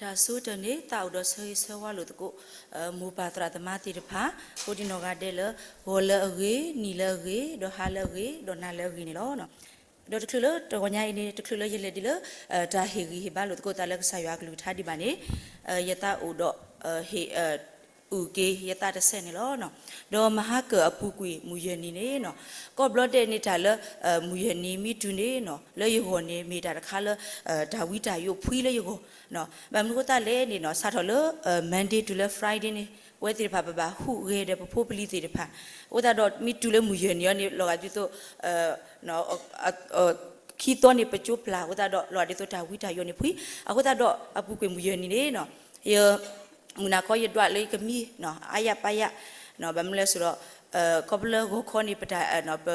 ဒါဆိုတနေ့တောက်တော့ဆေးဆေးဝါလို့တကူမူပါတရတမတိတဖာကိုဒီနောကတဲ့လဟောလရေနီလရေဒဟာလရေဒနာလရေနေလို့နော်တော့တခုလို့တော့ညာနေတခုလို့ရလေဒီလဒါဟီဟီဘာလို့တကူတလည်းဆာရွာကလူထားဒီပါနေယတာအိုတော့ဟေဥကေယတာတဆက်နေလို့နော်တော့မဟာကအပူကွေမူရနေနေနော်ကောဘလတဲ့နေတာလမူရနေမိတူနေနော်လေယဟောနေမိတာတခါလဒါဝိတာယိုဖွီးလေယဟောနော်ဘာမလို့တလဲနေနော်စားတော့လ Monday to Friday နေဝဲတိဖာဘာဟူရဲတဲ့ဖိုးပလီတိဖာဥဒါတော့မိတူလေမူရနေနေလောကဒီတော့နော်ခီတော့နေပချိုပလာဥဒါတော့လောဒီတော့ဒါဝိတာယိုနေဖွီးအခုဒါတော့အပူကွေမူရနေနေနော်မနာခေါ်ရတော့လေကမီနော်အာရပါရနော်ဗမလဲဆိုတော့ကောပလကိုခေါ်နေပတာနော်ပ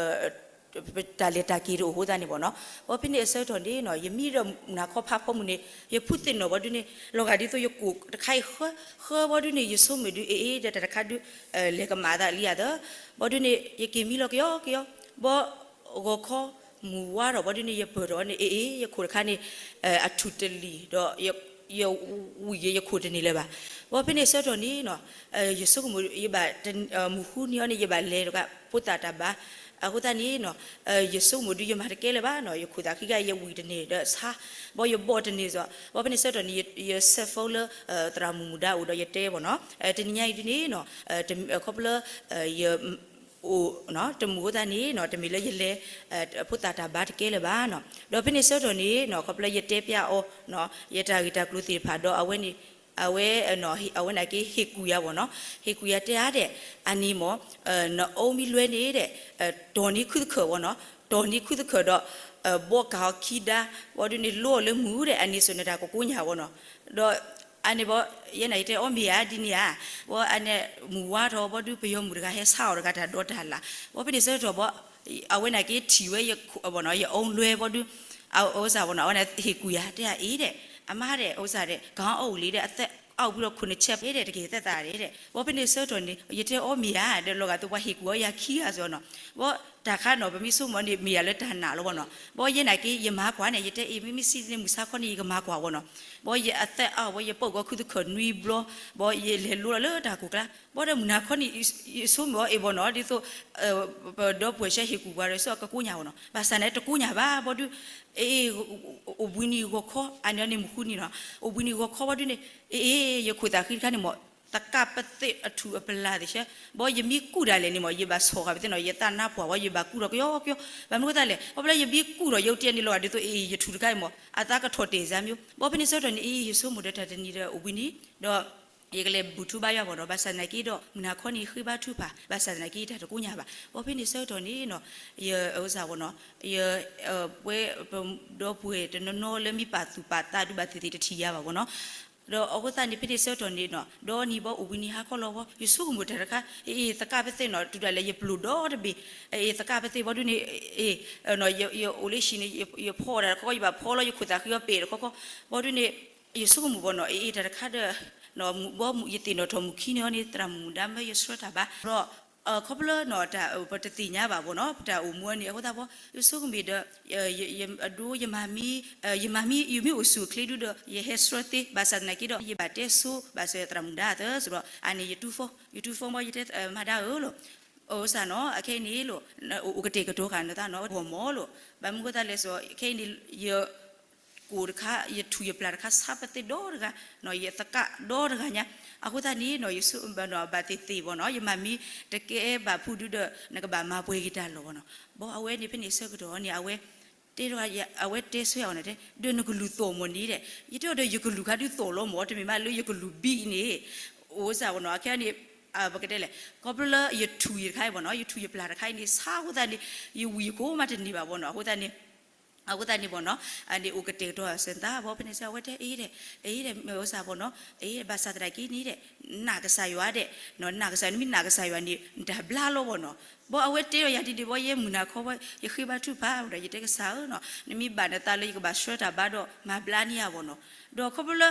တာလက်တာကီရိုဟိုတာနေပေါ့နော်ဘာဖြစ်နေဆောက်တော်နေနော်ယမီတော့နာခေါ်ဖာဖို့မနေရဖုတ်တင်နော်ဘာဒုနေလောကဒီတော့ယကုတခိုင်ခေါ်ဘာဒုနေယဆုမေဒူအေးတဲ့တခါဒူလေကမာဒါလီယာတော့ဘာဒုနေယကီမီလောကယောဘာကိုခေါ်မူဝါတော့ဘာဒုနေယပေါ်တော့နေအေးယခုခါနေအထူတလီတော့ယဝီယခုတနေလေပါဘာဖြစ်နေဆောက်တော်နေနော်ယဆုမူယဘာမူခုနီယောနေယဘာလေတော့ပုတာတာဘာအခုတည်းနော်ယေဆုမဒူယမရကဲလေပါနော်ယခုတာခိကယဝီတနေတဲ့စာဘောယဘောတနေဆိုဘောပနေစတော့နေယဆက်ဖိုလတရာမူဒါဥတော့ယတဲပေါ့နော်တညိုင်ဒီနေနော်ခေါပလယအိုနော်တမူတာနေနော်တမီလေယလေဖုတာတာဘာတကဲလေပါနော်တော့ပနေစတော့နေနော်ခေါပလယတဲပြအောနော်ယတာဂီတာကလူတီဖာတော့အဝဲနေအဝဲနော်အဝဲနိုင်ဟေကူရပေါ့နော်ဟေကူရတရားတဲ့အနီမောနော်အုံမီလွဲနေတဲ့ဒေါ်နီခုခေပေါ့နော်ဒေါ်နီခုခေတော့ဘောကောက်ခီဒါဘောဒနီလောလေမှုတဲ့အနီဆိုနေတာကိုညာပေါ့နော်တော့အနေဘောရနေတဲ့အမီယာဒီနီယာဘောအနေမူဝါတော့ဘောဒူပယောမူတကဟဲဆောက်ရကတာတော့တာလာဘောပိနေစတော့ဘောအဝဲနိုင်ထီဝဲရဘောနော်ရအုံလွဲဘောဒူအော်စားဘောနော်အဝဲဟေကူရတဲ့အေးတဲ့အမားတဲ့ဥစ္စာတဲ့ခေါင်းအုပ်လေးတဲ့အသက်အောက်ပြီးတော့ခုနှစ်ချက်ပေးတဲ့တကယ်သက်သာတဲ့ဘောပနေဆော့တော်နေရတဲ့အော်မီယာတဲ့လောကသူဝဟီကူရခီရဆိုနော်ဘောဒါခါနော်ဗမီဆုမနေမီယာလက်တနာလို့ဘောနော်ဘောရနိုင်ကြီးရမားကွာနဲ့ရတဲ့အေးမိမိစီနေမူစားခွန်ကြီးကမားကွာဘောနော်ဘောရအသက်အောက်ဘောရပုတ်ကခုသူခွန်နွီဘလောဘောရလေလိုလေဒါကူကလာဘောဒမနာခွန်ကြီးဆုမောအေဘောနော်ဒီဆိုတော့ပွဲရှဟီကူပါရဆိုကကူညာဘောနော်ဘာစနဲ့တကူညာပါဘောဒူအေးအဝင်းကြီးကိုခေါ်အနေနဲ့မခုနီနော်အဝင်းကြီးကိုခေါ်ဘာဒူနေအေးယခုတာခိခါနေမောတကပတိအထူအပလာတဲ့ရှဘောယမီကူဒါလည်းနေမောယဘာဆောကတဲ့နော်ယတနာပွားဝယဘာကူတော့ယောဘာမလို့တာလေဘောပလဲယဘီကူတော့ယုတ်တဲ့နေလို့ဒီဆိုအေးယထူတကိုင်မောအတာကထော်တေစမ်းမျိုးဘောဖနေဆော့တော့အေးယဆုမတဲ့တဲ့နေတဲ့ဥဝင်းကြီးတော့ရေကလေးဘူထူပါရပါတော့ဘာစနကီတော့မနာခေါနီခိဘထူပါဘာစနကီတဲ့ကူညာပါဘောဖိနေဆောတော့နေနော်ရဥစားဘောနော်ရပွဲတော့ပွဲတနော်လည်းမိပါသူပါတာဒူပါတီတီတထီရပါဘောနော်တော့အခုတန်ဒီဖိနေဆောတော့နေနော်ဒေါ်နီဘောဥဝင်းနီဟာခေါ်လို့ဘောယဆုမှုတဲ့ခါအေးတကပတဲ့နော်တူတယ်လေရဘလူတော့တဘီအေးတကပတဲ့ဘောဒူနေအေးနော်ရအိုလေးရှိနေရဖော်တယ်ခေါ်ရပါဖော်လို့ရခုတာခိရပေခေါ်ဘောဒူနေယဆုမှုဘောနော်အေးတဲ့ခါတဲ့နော်ဘောမူယတိနော်ထမူခီနော်နေတရမူဒါမဲရဆွတ်တာပါတော့ခေါပလနော်တာပတတိညာပါဘောနော်တာအမွန်းနေဟောတာဘောယဆုကမီဒအဒူယမမီယမီအဆူကလီဒူဒယဟက်စရတိဘာစနကီဒယဘတ်ဆူဘာစတရမူဒါတဲ့ဆိုတော့အနေယတူဖိုမယတဲ့မဒါလို့ဩစာနော်အခဲနေလို့ဥကတိကတော့ကန်တာနော်ဘောမောလို့ဘာမှုကတလည်းဆိုအခဲနေယကိုရခါရထူရပလာရခါစပတိဒေါ်ရကနော်ရတကဒေါ်ရကညာအခုတည်းနော်ယဆုဘနော်ဘာတိတိဘောနော်ယမမီတကဲဘာဖူဒုဒနကဘာမပွေဂီတာလောနော်ဘောအဝဲနေဖိနေဆကတော့နေအဝဲတေတော့အဝဲတေဆွဲအောင်တဲ့ဒုနကလူတော်မနေတဲ့ရတော့ယကလူခါတူတော်လို့မောတမီမလို့ယကလူဘီနေဩစာဘောနော်အခါနေဘကတဲ့လေကောပလာရထူရခိုင်ဘောနော်ရထူရပလာရခိုင်နေစာဟုတ်တယ်ယဝီကိုမတနေပါဘောနော်ဟုတ်တယ်အခုတည်းဘောနော်အဲဒီဥကတေတော့စင်တာဘောပနေစဝတ်တဲ့အေးတဲ့မေဥစားဘောနော်အေးဘာသာတရိုက်ကီနေတဲ့နာကဆာရွာတဲ့နော်နာကဆာမိနာကဆာရွာနေဒါဘလာလို့ဘောနော်ဘောအဝတ်တေရတီဒီဘောယေမူနာခေါ်ဘောယခိဘထုပါရရတဲ့ကဆာနော်နမီဘာနတာလေးကဘာဆွတ်တာဘာတော့မဘလာနီယာဘောနော်တော့ခဘလ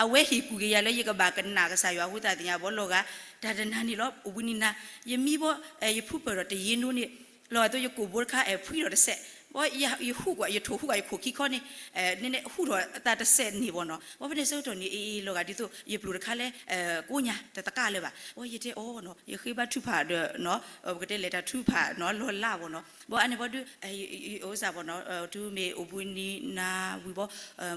အဝဲဟီကူရလေယကဘာကနာကဆာရွာဟုတာတင်ရဘောလောကဒါဒနာနီလောဝီနီနာယမီဘောယဖူပရတယင်းတို့နေလောတော့ယကိုဘောခါအဖွီရတဲ့ဆက် ว่าอย่าหูกว่าอย่าถูกหูกว่าอย่าขู่ขี้ข้อนี่เนี่ยหูตัวตาตะเซนนี่บ่เนาะว่าเป็นเสื้อตัวนี้โลกาดิตัวอย่าปลุกข้าเลยกูเนี่ยแต่ตะกาเลยว่ะว่าอย่าเจ้าเนาะอย่าคือบ้านทุผ่าเด้อเนาะก็ได้เลยแต่ทุผ่าเนาะล้นล่าบ่เนาะบ่อันนี้บ่ดูโอ้ซาบ่เนาะดูเมอบุนีนาวิบ่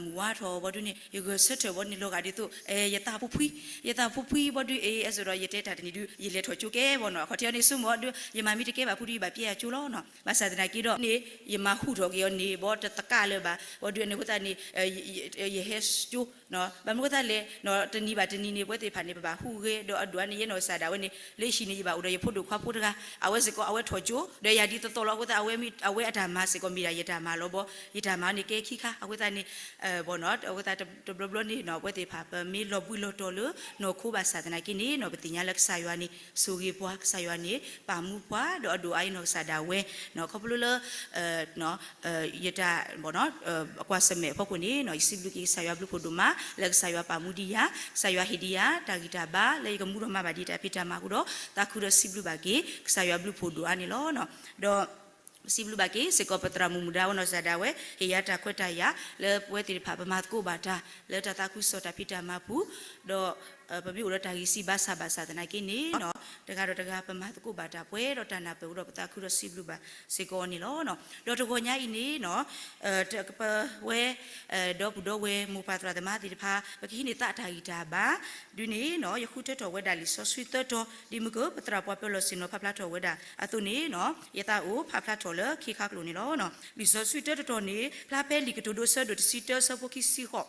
มัวทอบ่ดูนี่อย่าก็เสร็จบ่นี่โลกาดิตัวอย่าตาผู้พุ้ยบ่ดูဆိုတော့ရတဲ့တာတနီဒူရလေထော်ချိုကဲဘောနော်ခေါ်တရနေစုမောဒူယမမီတကဲပါဖူဒီပါပြရချိုလောနော်ဘာသာဒနာကီတော့နေယမဟုထော်ကီယောနေဘောတတကလေပါဘောဒူနေကိုတာနေယဟက်ကျူနော်ဘာမကိုတာလေနော်တနီပါတနီနေပွဲတေဖာနေပါဟုကေတော့အဒွာနေရနော်စာဒါဝနေလေရှိနေပါဦးတော့ရဖို့တို့ခွာဖို့တကအဝဲစကောအဝဲထော်ချိုဒေယာဒီတော်လောကိုတာအဝဲအတာမစကောမီရာယတာမလောဘောယတာမနေကေခိခအဝဲတာနေဘောနော်အဝဲတာတဘလဘလနေနော်ပွဲတေဖာပမီလောဘူးလောတော်လို့နော်ခိုးပါစာဒနာကီနေနော်ပတိညာလက်ဆာယွာနေဆိုရီပွားဆာယွာနေပါမှုပွားတော့အဒူအိုင်နော်စာဒါဝဲနော်ခပလူလနော်ယတာဘောနော်အကွာစမဲဖို့ကိုနေနော်စီဘလူကီဆာယွာဘလူဖို့ဒူမာလက်ဆာယွာပါမှုဒီယာဆာယွာဟီဒီယာတာဂီတာဘာလေကမှုတော့မပါဒီတာပိတာမာကူတော့တာခုရစီဘလူဘာကီဆာယွာဘလူဖို့ဒူအနေလောနော်တော့စီဘလူဘာကီစေကောပတရာမူမူဒါဝနော်ဇာဒါဝဲဟေယတာခွတ်တယာလေပွဲတိဖာပမာကိုဘာတာလေတတာခုစောတာပိတာမာဘူးတော့ပပိဥရတာကြီးစီဘာစာဘာစာတနာကိနေနော်တကားတော့တကားပမတ်ကိုဘာတာပွဲတော့တနာပဲတော့ပတာခုရစီဘလူဘာစေကောနေလောနော်တော့တကောညာဤနေနော်ပဝဲတော့ဘူးတော့ဝဲမူပါတရာတမတိတဖာပကိနေတာတာဂီတာဘာဒုနေနော်ယခုတက်တော်ဝဲတာလီဆောဆွီတက်တော်ဒီမကောပတရာပွားပလောစင်နော်ဖဖလာတော်ဝဲတာအတုနေနော်ယတာအိုဖဖလာတော်လခိခါကလိုနေလောနော်လီဆောဆွီတက်တော်နေဖလာပဲလီကတိုဒိုဆာဒိုစီတာဆပကိစီခော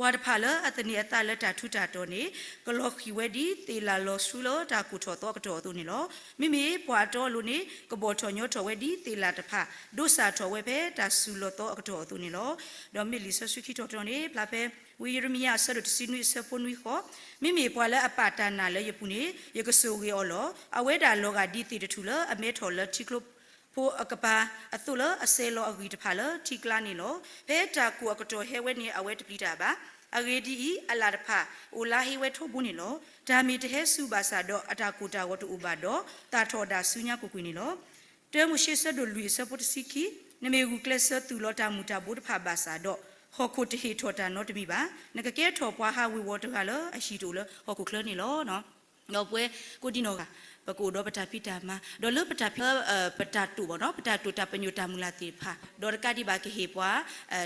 ဝါဒဖာလအတနီအတလက်တာထုတာတော်နေကလောခီဝဲဒီတေလာလောဆူလောတာကူထော်တော့ကတော်သူနေလောမိမိပွာတော်လူနေကဘောထော်ညောထော်ဝဲဒီတေလာတဖာဒုစာထော်ဝဲပဲတာဆူလောတော့ကတော်သူနေလောဒေါ်မီလီဆဆူခီတော်တော်နေပလာပဲဝီရမီယာဆရတစီနွေဆပွန်ဝီခောမိမိပွာလအပတာနာလေယပူနေယကဆူရီအော်လောအဝဲတာလောကဒီတေတထူလအမဲထော်လတီကလုပိုအကပါအသုလအစေလောအဂီတဖာလတီကလာနေလောဘဲတာကူအကတော်ဟဲဝဲနေအဝဲတပလီတာပါအဂေဒီအလာတဖာအိုလာဟီဝဲထုတ်ဘူးနေလောဒါမီတဟဲစုပါစာတော့အတာကူတာဝတ်ဥပါတော့တာထော်တာဆူညာကူကွေနေလောတဲမှုရှိဆဒိုလူဆပုတ်စီခီနမေကူကလဆတူလောတာမူတာဘုဒ္ဓဖာပါစာတော့ဟော်ခုတဟီထော်တာနော်တမီပါနကကဲထော်ပွားဟာဝီဝတ်တကလောအရှိတူလောဟော်ကူကလနေလောနော်တော့ပွဲကိုဒီနောကပကိုတော့ပတာပိတာမှာဒေါ်လပတာပတာတူဘောနော်ပတာတူတာပညူတာမူလာတိဖာဒေါ်ကတိဘာကေဟေပွာ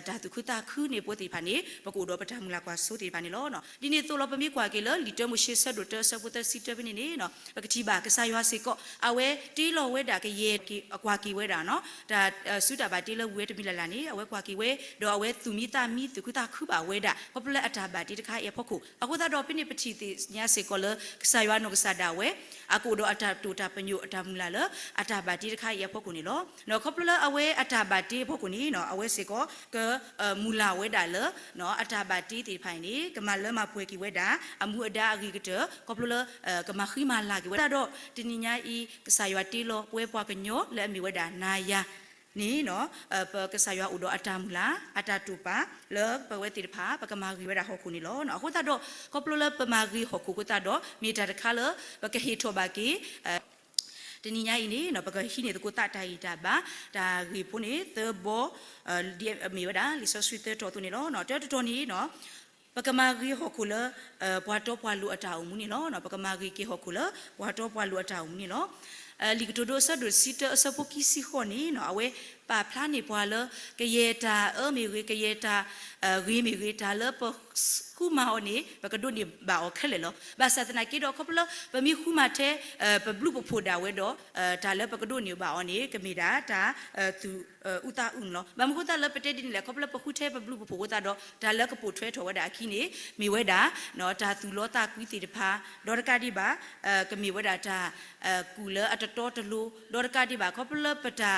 တာတုခုတာခုနေပိုတိဖာနေပကိုတော့ပတာမူလာကွာဆိုတိဖာနေလောနော်ဒီနေ့တော့ပမိကွာကေလလီတမှုရှိဆက်ဒိုတဆပုတစီတပနေနေနော်ပကတိဘာကဆာယွာစေကောအဝဲတီလောဝဲတာကေယေအကွာကီဝဲတာနော်ဒါစုတာဘာတီလောဝဲတမိလာလာနေအဝဲကွာကီဝဲဒေါ်အဝဲသူမိတာမိတုခုတာခုပါဝဲတာပပလက်အတာဘာတီတခါရဖို့ခုအခုသာတော့ပိနေပတိတိညာစေကောလကဆာယွာနောကဆာဒါဝဲအခုတော့အတာတူတာပညုအတာမူလာလအတာဘာတီတခါရဖို့ခုနေလောနော်ခေါပလအဝဲအတာဘာတီဖို့ခုနေနော်အဝဲစေကောကမူလာဝဲတာလနော်အတာဘာတီတီဖိုင်နေကမလမပွဲကီဝဲတာအမှုအဒါအဂီကတခေါပလကမခိမလာကီဝဲတာတော့တင်ညာဤကဆာယွာတီလောပွဲပွားကညောလဲအမီဝဲတာနာယာนี่เนาะปะกษายาอุดออัตามลาอัตตุปะเลปะเวติภาปะกมารีเวดาฮอคุนี่ลอเนาะโคตาดอกอปโลเลปะมารีฮอคุโคตาดอมีตาตะคาเลปะกะเฮทอบากีတနည်းညာဤနေနော်ပကရှိနေတကိုတတိုင်တာပါဒါရီပုနေသဘောဒီမေဝဒါလီဆိုဆွီတေတော်သူနေနော်တော်တော်နေနော်ပကမာဂီဟောကူလဘွာတော့ဘွာလူအတာအုံမူနေနော်ပကမာဂီကေဟောကူလဘွာတော့ဘွာလူအတာအုံမူနေနော်လီကတိုဒိုဆာဒိုစီတအစပုကီစီခေါနေနော်အဝဲပါဖလာနေဘွာလကယေတာအမေဝေကယေတာဂီမီဝေတာလပခုမာအောနေဘကဒိုနေဘာအောခက်လေလောဘာစတနာကေတော့ခပလဘမီခုမာတဲ့ဘဘလူပဖိုဒါဝဲတော့ဒါလဘကဒိုနေဘာအောနေကမီဒါဒါသူဥတာဥနော်ဘာမခုတာလပတဲ့ဒီလေခပလပခုတဲ့ဘဘလူပဖိုတာတော့ဒါလကပိုထွဲထော်ဝဒါခိနေမီဝဲတာနော်ဒါသူလောတာကွီတီတဖာဒေါ်ရကတိပါကမီဝဲတာဒါကူလအတတော်တလူဒေါ်ရကတိပါခပလပတာ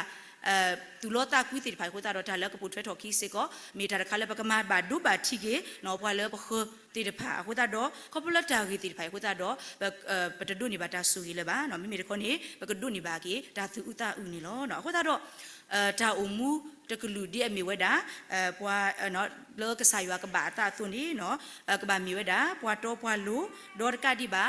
သူလောတာကွီတီဖိုင်ကိုတာတော့ဒါလကပိုထွဲထော်ခိစေကောမီတာခါလပကမဘာဒုဘာတိကေနော်ဘွာလပခတီတဖာကိုတာတော့ခပလတာဂီတီဖိုင်ကိုတာတော့ပတဒုနေပါတာဆူကြီးလေပါနော်မိမိတခေါနေပကဒုနေပါကေဒါသူဥတာဥနေလောနော်ကိုတာတော့ဒါအုံမူတ ตะกลูดีมีเวดาปัวเนาะเลิกกษายว่ากบาตาตัวนี้เนาะกบามีเวดาปัวโตปัวลูดอร์กาดิบา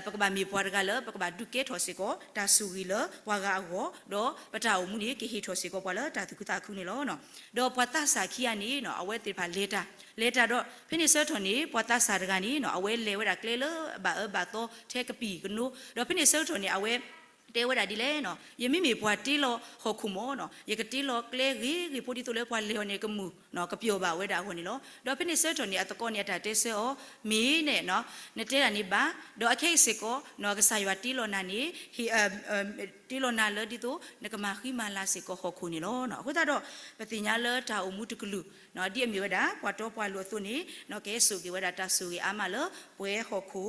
ปกบามีปัวกาเลปกบาดุเกทอสิโกตาสุกิเลปัวกาโกดอปะตาอุมุนีกิฮิทอสิโกปัวเลตาตุกุตาคุนี่ล้อเนาะดอปัวตาสาคียานี่เนาะเอาไว้ติดผ่านเลตาดอพินิเซอร์ทอนี้ปัวตาสาดกานี้เนาะเอาไว้เลเวดาเกลเลบาโตเทกปีกนูดอพินิเซอร์ทอนี้เอาไว้เตวดาดิเลเนาะยังไม่มีปัวติโลหกคุโมเนาะยังกติโลเกลรีพูดิตัวเลปัวเลโอเนกมูเนาะกเปียวบาเวดาหัวนี่ล้อดอพินิเซอร์ทอนี้อัตโกเนี่ยตาเตเซโอมีเนี่ยเนาะเนเตรานิบาดออเคสิโกเนาะกษายวัติโลนานี้ฮีติโลนาเลดิโตเนกมาခိมาลาสิโกหกคุนี่ล้อเนาะคุตาดอปฏิญาเลตาอุมุตกลุเนาะดิมีเวดาปัวโตปัวลัวตัวนี้เนาะเกสุกิเวดาตาสุกิอามาเลป่วยหกคุ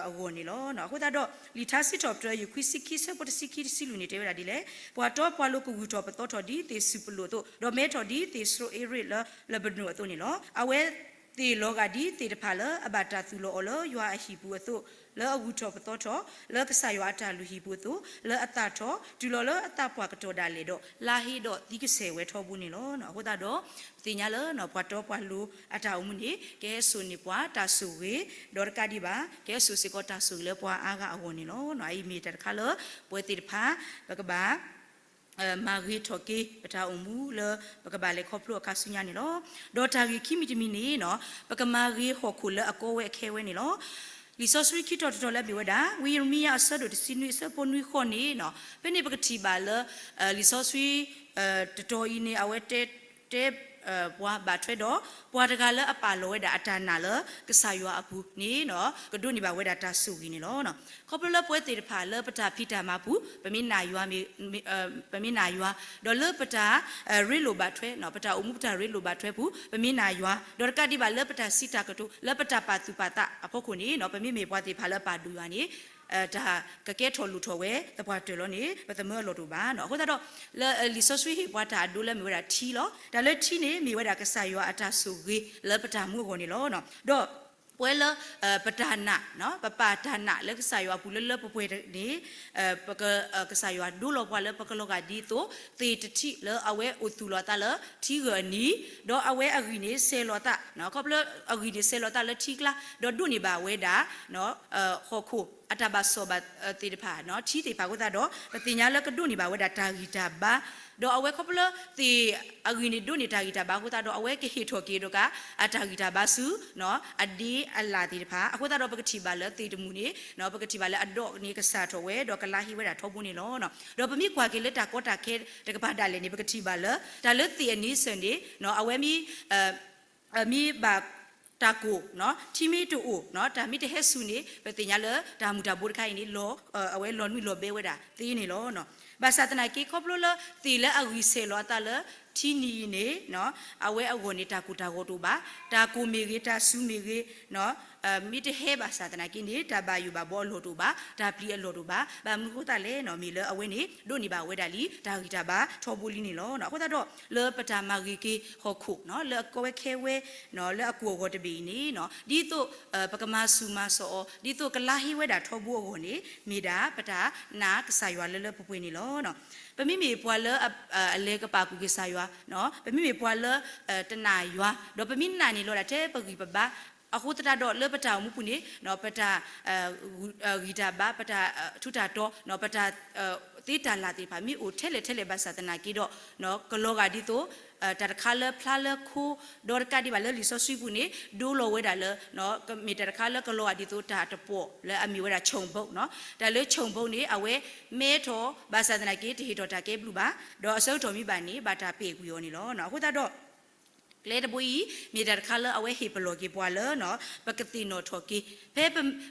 อวนี่ล้อเนาะคุตาดอลิทัสสิตอบเตออยู่คุสิกิเซปตสิกิสิลุนี่เตเวดาดิเลปัวโตปัวลูกุกุตอปโตทอดีเตสุปโลโตดอเมทอดีเตสโรเอริลบโนตัวนี่ล้อเอาเวตีโลกาดีตีพาเลอบาตาตุโลโอเลยัวอหิบุตุเลอวูทอปโตทอเลกษายวัตาลุหิบุตุเลอตาทอตุโลเลอตาปวากโตดาเลโดลาฮิโดดิกเสเวทอบุนี่ล้อเนาะคุตาดอติญาเลเนาะปัวโตปัวลูอตาอุมุนีเกสุนิปัวตาสุเวดอร์กาดิบาเกสุสิโกตาสุเลปัวอากาอวนี่ล้อเนาะไอมีตะคาเลปวยติพาบกบามารีทอกีปะตาอุมูเลปะกบาเลครอบครัวคาสุญานี่ล้อดอตารีคิมิจิมินี่เนาะปะกมารีหอคุเลอโกเวเคเวนี่ล้อลิซอสริคิตอตอเลบิวดาวิรมียาสะดสินุสะปนุขอนี่เนาะเป็นนี่ปกติบาเลลิซอสริตโตอีนี่อเวเตปัวบาทเวดอปัวตะกาเลอปาโลเวดาอัตานาเลกษายว่าอภูนี่เนาะกดุนี่บาเวดาตาสุกินี่ล้อเนาะขอบเลป่วยติดผาเลปตาพิตามาภูปะมินายัวมีปะมินายัวดอเลปตาริโลบาทเวเนาะปตาอุมุปตาริโลบาทเวภูปะมินายัวดอรกาดิบาเลปตาสิตากตุเลปตาปาตุปาตะอภคุนี่เนาะปะมิเมปัวติผาเลปาดุยานี่ตากะเกทอลูทอเวตะปวาเตลอนี่ปะตะเมอโลตูบาเนาะโคตาดอเลลิซอสวิฮิปวาตาดูเลมีเวดาทีลอดาเลทีนี่มีเวดากะสายออาตาสุกิเลปะตามูโกนี่ลอเนาะดอป่วยเลปตานะเนาะปะปาตานะเลกษายอปุเลปะป่วยนี่ปะกะสายอดูลอปวาเลปะกะโลกาดีโตตีตติเลอเวอุตุลอตาเลทีกะนีดอเวอกินี่เซลอตาเนาะก็เลอกินี่เซลอตาเลทีกลาดอดูนี่บาเวดาเนาะฮอคูอัตบาโซบะติดผาเนาะชีติผาก็ตาดอปฏิญาเลก็ดูนี่บาเวดาตากิตาบาดอเอาไว้ครบเลยตีอากินี่ดูนี่ตากิตาบาก็ตาดอเอาไว้เกฮิโทกีดกะอัตากิตาบาสูเนาะอดีอัลลาติดผาก็ตาดอปกติบาเลตีดมูนี่เนาะปกติบาเลอดอกนี่ก็สาทเวดอกะลาฮิเวดาทบุนี่เนาะดอปมีกว่ากิเลตาโกตาเคตกะบาดาเลนี่ปกติบาเลตาเลตีอันนี้เสนดิเนาะเอาไว้มีบาตากูเนาะที่มีตูเนาะตามีแต่เฮสุนี่ปฏิญาเลตามุตาบุรคายนี่โลเอาไว้ลอนมีโลเบเวดาตีนี่โลเนาะบาสาตนากีครบโลเลตีเลอวิเซโลตาเลที่นี่เนี่ยเนาะเอาไว้เอาคนนี้ตากูตาโกตูบาตากูมีกีตาซูมีกีเนาะมีแต่เฮบาสาตนากีนี่ตาบาอยู่บาบอลโลตูบาตาพลีโลตูบาบามุกุตาเลเนาะมีเลเอาไว้นี่ดูนี่บาเวดาลีตากีตาบาทอบุลีนี่โลเนาะก็ตาดอเลปตามากีกีฮอคุเนาะเลก็เวเคเวเนาะเลอกูโกตบีนี่เนาะดีโตปะกมาซูมาโซดีโตกะลาฮิเวดาทอบัวโกนี่มีดาปตานากษายว่าเลปป่วยนี่โลเนาะปะมิมีปัวเลเลกปากุกิสายว่าเนาะปะมิมีปัวเลตนายว่าดอปะมินานี่โลดาเทปกิปะบาအခုတတာတော့လေပတာမှုပုနေနော်ပတာဂီတာဘာပတာထုတာတော့နော်ပတာတိတာလာတိဖာမိအိုထဲလေဘာသာတနာကီတော့နော်ကလောကဒီတော့တတခါလဖလာလခုဒေါ်ကဒီဘာလလီဆိုဆွေပုနေဒိုလောဝဲတာလေနော်မီတတခါလကလောကဒီတော့တာတပေါ့လေအမီဝဲတာခြုံပုတ်နော်ဒါလေခြုံပုတ်နေအဝဲမဲထောဘာသာတနာကီတီတော့တာကဲဘလူပါတော့အစုပ်တော်မိပါနေဘာတာပေကူယောနေလောနော်အခုတော့เลดบุยมีดัดคาเลเอาไว้ฮิปโลกีปัวเลเนาะปกติโนทอกีเพ่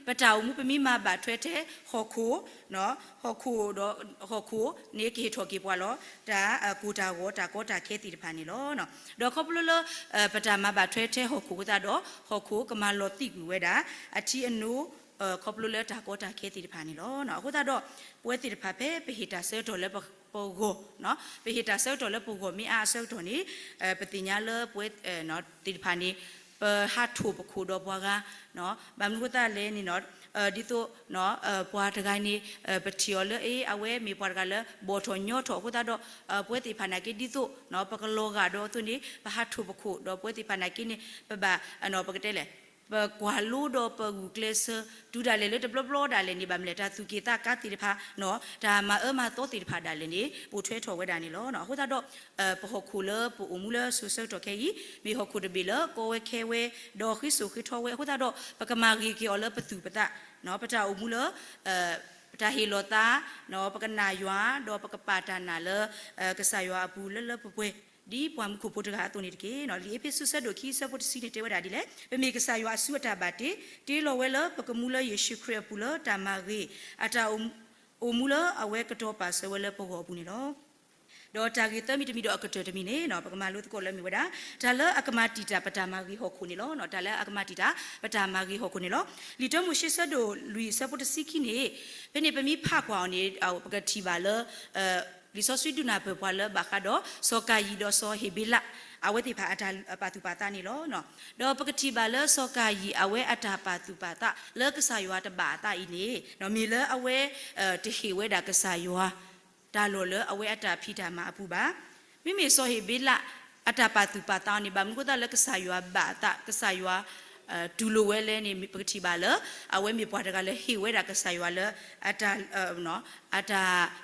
ปะเจ้ามุปมีมาบาดเทเทฮอคูเนาะฮอคูดอฮอคูนี่กีทอกีปัวลอตากูตาโกตาโกตาเคติพานี่ลอเนาะดอคอบเลปะตามาบาดเทเทฮอคูตาดอฮอคูกมาลอติกูเวดาอธิอนุขอบลุเลตาโกตาเคติพานี่ลอเนาะกูตาดอป่วยติพาเพ่ไปฮิตาเซโตเลปปูโกเนาะไปฮิตาเซลตัวเลปูโกมีอาเซลตัวนี้ปฏิญญาเลป่วยเนาะติดพานี้ ปฮัทถูปคูดบัวกาเนาะบางลูกตาเลนี่เนาะดิโตเนาะปัวตะไกนี่ปะเทียวเลยเอาเวมีปัวกันเลยบทญอถอกูตาดอปวยติพานากิดิโตเนาะปะกะโลกาดอตัวนี้ปะฮัทถูปคูดอปวยติพานากินี่ปะบะเนาะปะกะเตเลยปะกวาลูดอปะกูเกลสดูดาเลเลยตะบลอดาเลนี่บามเลตาตุกีตากาติพาเนาะตามามาโตติพาดาเลนี่ปูถวยถอเวดานี่ลอเนาะกูตาดอปะฮอคูเลปูอุมูเลสุเซตอเคยีมีฮอคูดบิเลโกเวเคเวดอคิสุคิทอเวกูตาดอปะกะมารีกิออเลปะตุปะตะเนาะปะตาอุมูเลปะตาเฮโลตาเนาะปะกะนายัวดอปะกะปาตานาเลกะสายัวอปูเลปะปวยดีปวามคุปุตกะตัวนี้ตะเกเนาะลีเอพิสุสะดอคีสะปุตสิเตวดาดิเลเปเมกะสายัวสุตาบาติเตโลเวเลปะกะมูเลเยซูคริสต์ปูเลตามารีอะตาอุมูเลอเวกะตอปาเซเวเลปะโหปูนี่เนาะดอตากีตมิตมิดออกะเตตมิเนเนาะปะกะมาลุตโกเลมิวดาตาเลอะกะมาติตาปะตามารีฮอคูนี่เนาะเนาะตาเลอะกะมาติตาปะตามารีฮอคูนี่เนาะลีตอมุชิสะดอลุยสะปุตสิกิเนเปเนเปมีพากวานี่เอาปะกะทีบาเลลิซอสวิดูนาเปปวาเลบาคาดอโซกายีดอโซเฮบิละอเวติพาอาตาปาตุปาตานี่ลอเนาะดอปกติบาเลโซกายีอเวอาตาปาตุปาตาเลกษายัวตบาตาอีนี่เนาะมีเลอเวติเฮเวดากษายัวดาโลเลอเวอาตาพิดามาอปูบามิมีโซเฮบิละอาตาปาตุปาตานี่บามกุตาเลกษายัวบาตากษายัวดูโลเวเลนี่มีปกติบาเลอเวมีปวดกันเลยฮิเวดากษายัวเลอาตาเนาะอาตา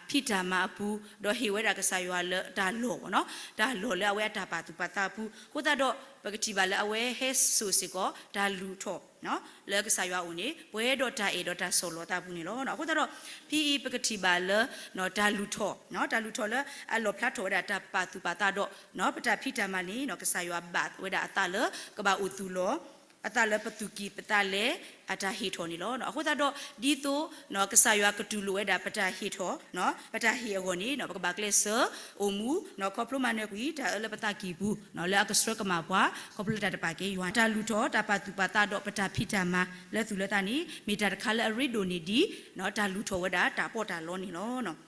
พิดามาปูดอฮิเวดากษายัวเลดาโลเนาะดาโลเลอเวอาตาปาตุปาตาปูกุตาดอปกติบาเลอเวเฮสุสิโกดาลูโตเนาะเลกษายัวอุนี่เวดอตาเอดอตาโซโลตาปูนี่เนาะกุตาดอพีอีปกติบาเลเนาะดาลูโตเนาะดาลูโตเลอโลพลาโตดาตาปาตุปาตาดอเนาะปตาพิดามานี่เนาะกษายัวบาเวดาอตาเลกบาอุตุโลအတလည်းပတူကီပတလည်းအတာဟီထော်နီလောနော်အခုတော့ဒီတိုနော်ကဆာရွာကတူလိုဝဲတာပတာဟီထော်နော်ပတာဟီအဝနီနော်ဘကလစ်ဆာအိုမူနော်ကောပလိုမနဲ့ကွီဒါလည်းပတာကီဘူးနော်လည်းအကစရကမှာပွားကောပလိုတာတပါကေယွာတာလူတော်တာပါတူပါတာတော့ပတာဖိတာမှာလက်သူလက်တာနီမီတာတခါလည်းအရစ်ဒိုနီဒီနော်တာလူတော်ဝဲတာတာပေါ်တာလောနီလောနော်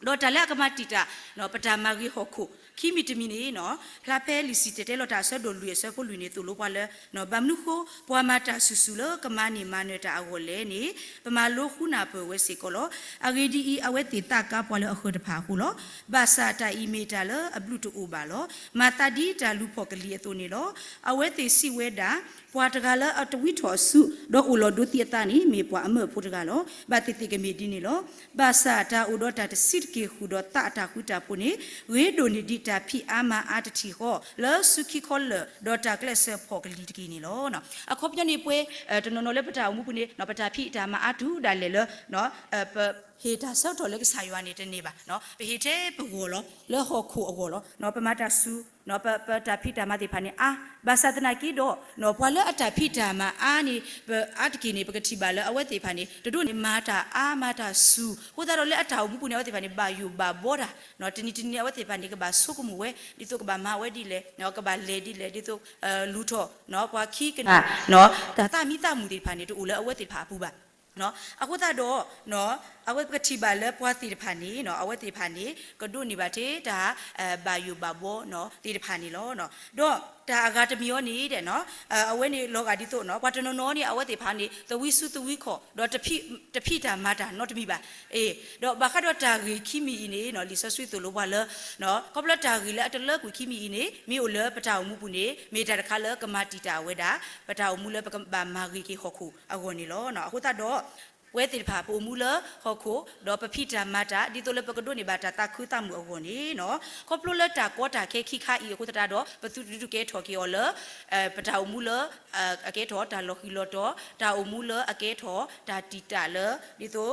တော့တလည်းကမတီတာနော်ပတာမာဂီဟောခုခိမီတမီနေနော်ဖလာဖဲလီစီတဲလော်တာဆဒိုလူရဆဖိုလူနေတူလို့ပါလဲနော်ဗမ်နုခိုပွာမာတာဆူဆူလကမနီမနေတာအဝလဲနေပမာလို့ခုနာပွဲဝဲစီကောလောအဂေဒီအဝဲတီတာကပွာလဲအခုတဖာခုလောဘာစာတာအီမီတာလအဘလူတူအိုပါလောမာတာဒီတာလူဖော်ကလီအတူနေလောအဝဲတီစီဝဲတာပွာတကလအတဝီထော်စုဒေါ်အိုလောဒုတိယတာနီမေပွာအမေဖုတကလောဘာတိတိကမီဒီနေလောဘာစာတာအိုဒေါ်တာစစ်ကေခုဒေါ်တာတာခုတာပုနေဝေဒိုနီဒီတာဖီအာမာအာတတီဟောလောစုခိခေါ်လဒေါ်တာကလဆဖော်ကလီတကီနေလောနော်အခုပြနေပွဲတနော်နော်လေပတာမှုပုနေနော်ပတာဖီတာမာအာတူဒါလေလောနော်ဟေတာဆောက်တော်လေကဆာယွာနေတဲ့နေပါနော်ဟေတဲ့ပဝောလောလေဟောခုအဝောလောနော်ပမတာဆူနော်ပတာဖီတာမာဒီဖာနေအာဘာသာတနာကီတော့နော်ပွာလေအတာဖီတာမာအာနေအတကီနေပကတိပါလေအဝဲတေဖာနေတို့နေမာတာအာမာတာဆူဟိုတာတော့လေအတာမှုပုနေအဝဲတေဖာနေဘာယူဘာဘောတာနော်တနီအဝဲတေဖာနေကဘာဆုကမှုဝဲဒီတော့ကဘာမာဝဲဒီလေနော်ကဘာလေဒီလေဒီတော့လူထောနော်ပွာခီကနာနော်တာမိတာမှုတေဖာနေတို့လေအဝဲတေဖာပူပါနော်အခုတော့နော်အဝဲကတိပါလေပွားတီတဖာနေနော်အဝဲတီဖာနေကဒုနေပါတေဒါဘာယူဘာဘောနော်တီတဖာနေလောနော်တော့ဒါအဂါတမီယောနေတဲ့နော်အဝဲနေလောကဒီတော့နော်ဘာတနော်နော်နေအဝဲတီဖာနေသဝိစုသဝိခောတော့တဖိတာမတာနော်တမီပါအေးတော့ဘာခတော့တာဂီခိမီနေနော်လီဆဆွေတူလောပါလေနော်ကောပလတာဂီလေအတလကူခိမီနေမိအိုလေပတာမှုပူနေမေတာတခါလေကမာတီတာဝဲတာပတာမှုလေပကဘာမာဂီကေခောခုအဝနေလောနော်အခုတော့ဝဲတိဖာပူမူလဟောခိုဒေါ်ပဖိတာမတာဒီတိုလပကဒိုနေဘာတာတခုတမှုအဝနေနော်ကောပလိုလက်တာကောတာခဲခိခါဤခုတတာတော့ပသူတူကဲထော်ကီော်လပတာမူလအကဲထော်တာလော်ခီလော်တော့တာအမူလအကဲထော်တာတီတာလဒီတို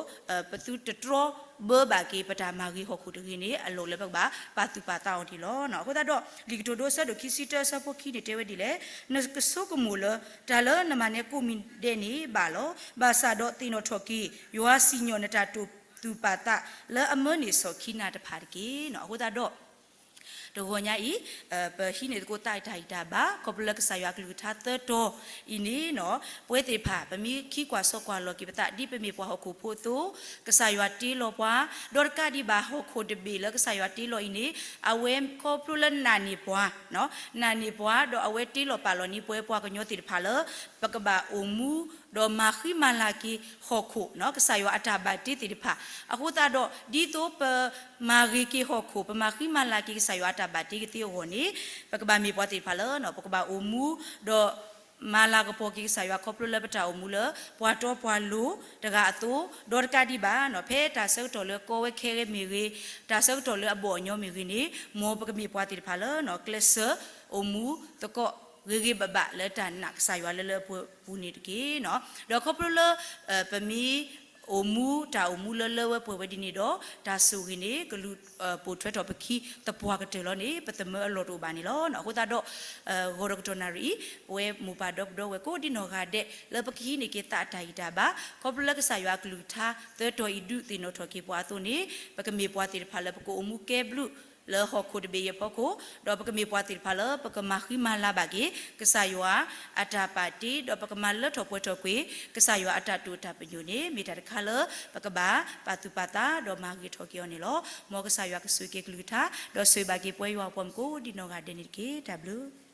ပသူတတော်ဘောဘာကေပတာမာဂီဟောခုတကင်းနေအလိုလည်းပါပါတူပါတောင်းတီလောနော်ခုတော့လီကတိုဒိုဆဒိုခီစီတာဆပိုခီနေတဲဝဒီလေနစကဆုကမူလဒါလနမနေကိုမီဒဲနေဘာလောဘာစာတော့တီနိုထော်ကီယွာစီညိုနတာတူပါတာလဲအမနီဆိုခီနာတဖာကေနော်ခုတော့ do gonya I pe hine ko tai tai da ba kopla ka saywa klu tha te do ini no pwe te pha pe mi khi kwa so kwa lo ki pata di pe mi pwa ho ko pho to ka saywa ti lo pwa do ka di ba ho ko de be la ka saywa ti lo ini awe kopla na ni pwa no na ni pwa do awe ti lo pa lo ni pwe pwa ka nyo ti pha lo pa ka ba omu do ma khi malaki ho ko no ka saywa ata ba ti ti pha aku ta do di to pe ma ri ki ho ko pe ma khi malaki ka saywa ata ba ti ti ho ni pa ka ba mi pwa ti pha lo no pa ka ba omu do mala ko poki saywa koplo le bata omu le pwa to pwa lu daga atu do ka di ba no phe ta sau to le ko we khe mi ri ta sau to le abo nyo mi ri ni mo pa ka mi pwa ti pha lo no klese omu to ko gigi baba le tan nak saywa le pu ni ki no do koplo le pe mi omu ta omu le we pu we di ni do ta su gi ni glu pu thwe to pki ta pwa ka te lo ni pa te me lo to ba ni lo no ko ta do go ro to na ri we mu pa do we ko di no ga de le pki ni ki ta ta ita ba koplo le ka saywa glu tha te to I du ti no to ki pwa to ni pa ka mi pwa ti pha le ko omu ke blu le ho ko de be ye poko do pa ka mi pwa ti pha le pa ka ma khi ma la ba ki ka saywa ata pa ti do pa ka ma le tho pwe tho kwi ka saywa ata tu ta pa nyu ni mi ta kha le pa ka ba pa tu pa ta do ma gi tho ki ni lo mo ka saywa ka su ki glu tha do su ba ki pwe wa pom ko di no ga de ni ki w